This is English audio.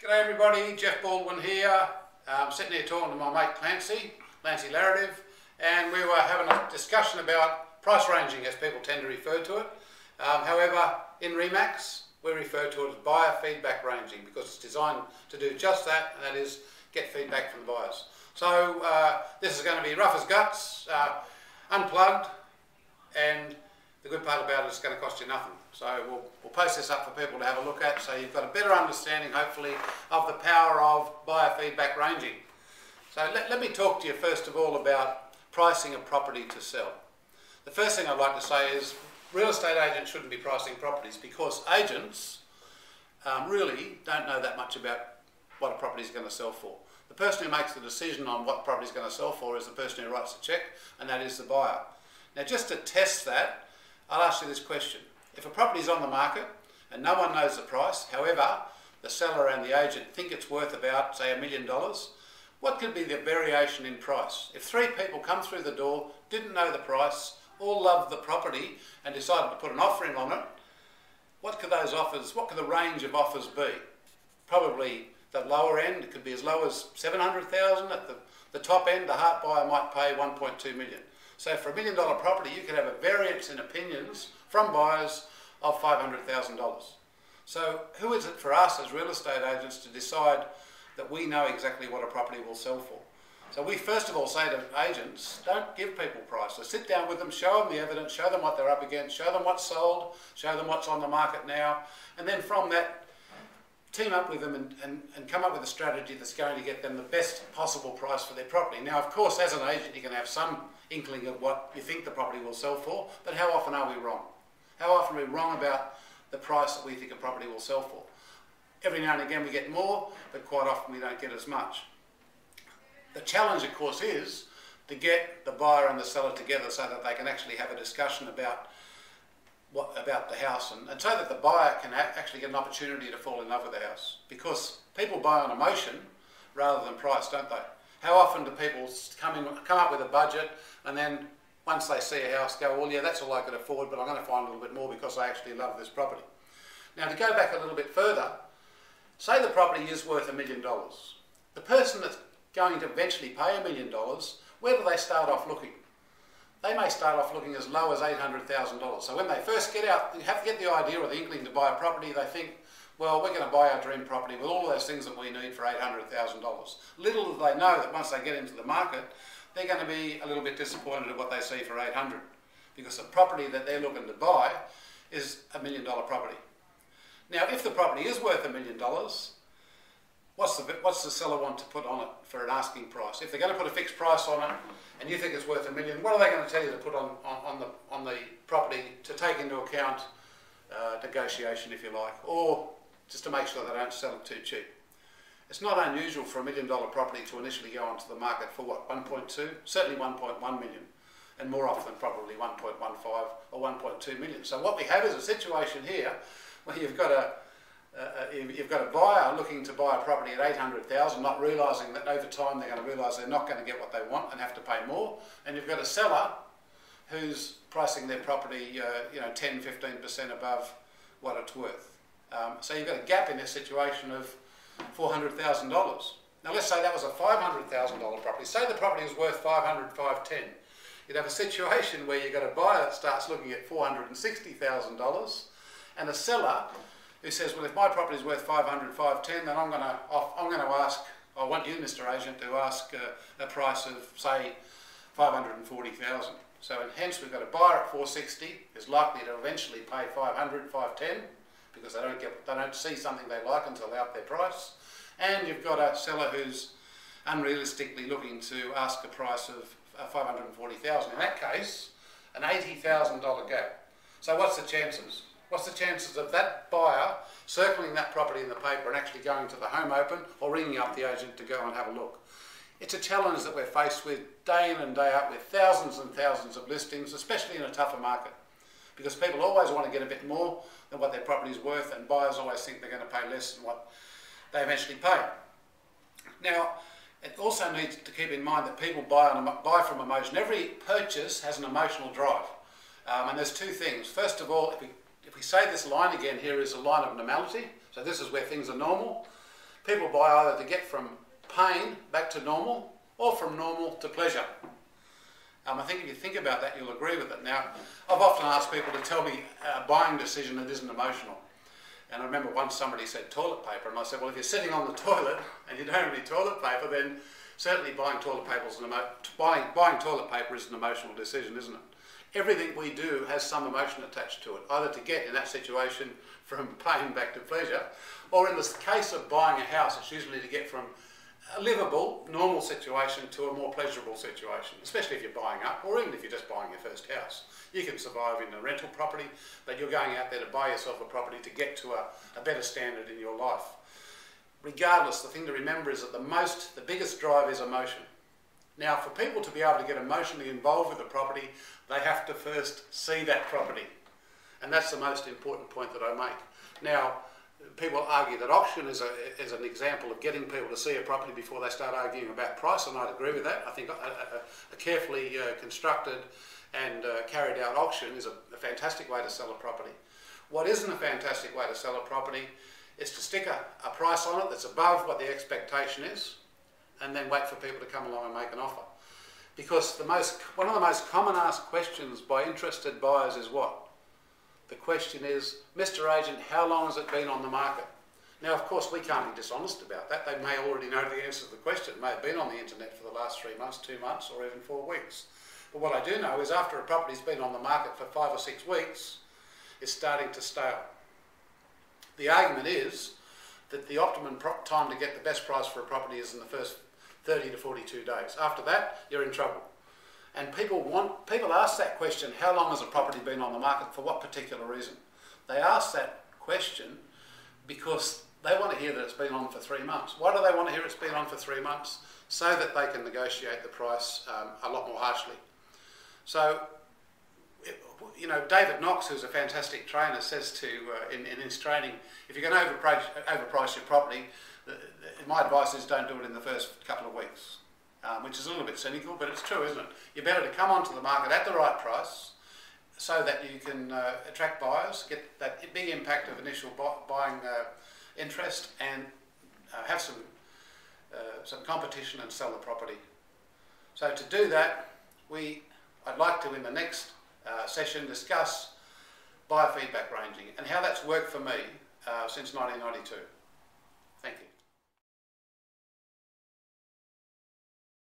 G'day everybody, Geoff Baldwin here. I'm sitting here talking to my mate Clancy Larrative, and we were having a discussion about price ranging, as people tend to refer to it. However, in Remax, we refer to it as buyer feedback ranging because it's designed to do just that, and that is get feedback from the buyers. So this is going to be rough as guts, unplugged, and the good part about it is it's going to cost you nothing. So we'll post this up for people to have a look at, so you've got a better understanding, hopefully, of the power of buyer feedback ranging. So let me talk to you first of all about pricing a property to sell. The first thing I'd like to say is real estate agents shouldn't be pricing properties because agents really don't know that much about what a property is going to sell for. The person who makes the decision on what the property is going to sell for is the person who writes the cheque, and that is the buyer. Now, just to test that, I'll ask you this question. If a property is on the market and no one knows the price, however, the seller and the agent think it's worth about, say, $1 million, what could be the variation in price? If 3 people come through the door, didn't know the price, all loved the property and decided to put an offer in on it, what could the range of offers be? Probably the lower end, it could be as low as $700,000. At the top end, the heart buyer might pay $1.2 million. So for $1 million property, you could have a variance in opinions from buyers of $500,000. So who is it for us as real estate agents to decide that we know exactly what a property will sell for? So we first of all say to agents, don't give people prices. Sit down with them, show them the evidence, show them what they're up against, show them what's sold, show them what's on the market now, and then from that, team up with them and come up with a strategy that's going to get them the best possible price for their property. Now, of course, as an agent, you can have some inkling of what you think the property will sell for, but how often are we wrong? How often are we wrong about the price that we think a property will sell for? Every now and again we get more, but quite often we don't get as much. The challenge, of course, is to get the buyer and the seller together so that they can actually have a discussion about the house, and so that the buyer can actually get an opportunity to fall in love with the house. Because people buy on emotion rather than price, don't they? How often do people come up with a budget and then once they see a house go, well, yeah, that's all I could afford, but I'm going to find a little bit more because I actually love this property. Now, to go back a little bit further, say the property is worth $1 million. The person that's going to eventually pay $1 million, where do they start off looking? They may start off looking as low as $800,000. So when they first get out, you have to get the idea or the inkling to buy a property, they think, well, we're going to buy our dream property with all those things that we need for $800,000. Little do they know that once they get into the market, they're going to be a little bit disappointed at what they see for $800,000, because the property that they're looking to buy is $1 million property. Now, if the property is worth $1 million, what's the seller want to put on it for an asking price? If they're going to put a fixed price on it and you think it's worth $1 million, what are they going to tell you to put on the property to take into account negotiation, if you like, or just to make sure they don't sell it too cheap? It's not unusual for $1 million property to initially go onto the market for what, 1.2, certainly 1.1 million, and more often probably 1.15 or 1.2 million. So what we have is a situation here where you've got a buyer looking to buy a property at $800,000, not realising that over time they're going to realise they're not going to get what they want and have to pay more, and you've got a seller who's pricing their property 10–15% above what it's worth. So you've got a gap in this situation of $400,000. Now let's say that was a $500,000 property. Say the property is worth $510,000. You'd have a situation where you've got a buyer that starts looking at $460,000 and a seller who says, well, if my property is worth $510,000, then I want you, Mr. Agent, to ask a price of, say, $540,000. So hence we've got a buyer at $460,000 who's likely to eventually pay $510,000 because they don't see something they like until they're up their price. And you've got a seller who's unrealistically looking to ask a price of $540,000. In that case, an $80,000 gap. So what's the chances? What's the chances of that buyer circling that property in the paper and actually going to the home open or ringing up the agent to go and have a look? It's a challenge that we're faced with day in and day out with thousands and thousands of listings, especially in a tougher market, because people always want to get a bit more than what their property is worth, and buyers always think they're going to pay less than what they eventually pay. Now, it also needs to keep in mind that people buy from emotion. Every purchase has an emotional drive, and there's two things. First of all, if we say this line again here is a line of normality, so this is where things are normal, People buy either to get from pain back to normal or from normal to pleasure. I think if you think about that, you'll agree with it. Now, I've often asked people to tell me a buying decision that isn't emotional. And I remember once somebody said toilet paper, and I said, well, if you're sitting on the toilet and you don't have any toilet paper, then certainly buying toilet paper is an emotional decision, isn't it? Everything we do has some emotion attached to it, either to get in that situation from pain back to pleasure, or in the case of buying a house, it's usually to get from a livable, normal situation to a more pleasurable situation, especially if you're buying up, or even if you're just buying your first house. You can survive in a rental property, but you're going out there to buy yourself a property to get to a better standard in your life. Regardless, the thing to remember is that the biggest drive is emotion. Now, for people to be able to get emotionally involved with the property, they have to first see that property. And that's the most important point that I make. Now, people argue that auction is an example of getting people to see a property before they start arguing about price, and I'd agree with that. I think a carefully constructed and carried out auction is a fantastic way to sell a property. What isn't a fantastic way to sell a property is to stick a price on it that's above what the expectation is, and then wait for people to come along and make an offer. Because one of the most common asked questions by interested buyers is what? The question is, Mr. Agent, how long has it been on the market? Now, of course, we can't be dishonest about that. They may already know the answer to the question. It may have been on the internet for the last 3 months, 2 months, or even 4 weeks. But what I do know is after a property's been on the market for 5 or 6 weeks, it's starting to stale. The argument is that the optimum time to get the best price for a property is in the first 30 to 42 days. After that, you're in trouble. And people ask that question, how long has a property been on the market, for what particular reason? They ask that question because they want to hear that it's been on for 3 months. Why do they want to hear it's been on for 3 months? So that they can negotiate the price a lot more harshly. So, you know, David Knox, who's a fantastic trainer, says in his training, if you're going to overprice your property, my advice is don't do it in the first couple of weeks. Which is a little bit cynical, but it's true, isn't it? You're better to come onto the market at the right price so that you can attract buyers, get that big impact of initial buying interest, and have some competition and sell the property. So to do that, I'd like to, in the next session, discuss buyer feedback ranging and how that's worked for me since 1992.